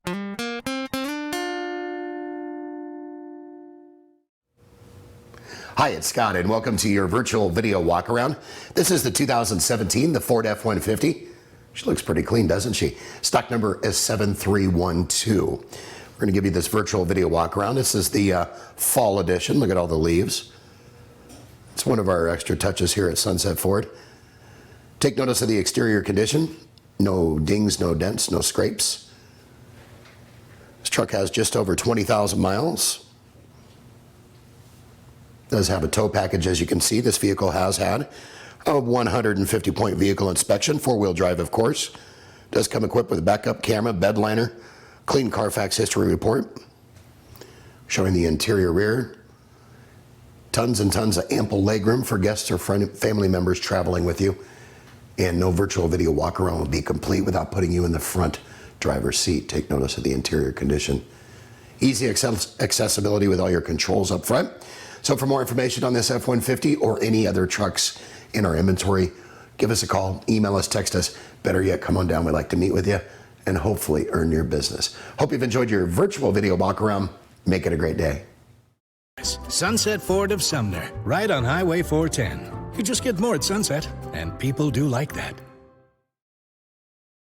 Hi, it's Scott, and welcome to your virtual video walkaround. This is the 2017, the Ford F-150. She looks pretty clean, doesn't she? Stock number is 7312. We're going to give you this virtual video walkaround. This is the fall edition. Look at all the leaves. It's one of our extra touches here at Sunset Ford. Take notice of the exterior condition. No dings, no dents, no scrapes. This truck has just over 20,000 miles. Does have a tow package, as you can see. This vehicle has had a 150-point vehicle inspection, four-wheel drive, of course. Does come equipped with a backup camera, bed liner, clean Carfax history report, showing the interior rear. Tons and tons of ample legroom for guests or family members traveling with you. And no virtual video walk-around will be complete without putting you in the front driver's seat. Take notice of the interior condition. Easy accessibility with all your controls up front. So for more information on this F-150 or any other trucks in our inventory, give us a call, email us, text us. Better yet, come on down. We'd like to meet with you and hopefully earn your business. Hope you've enjoyed your virtual video walk-around. Make it a great day. Sunset Ford of Sumner, right on Highway 410. You just get more at Sunset, and people do like that.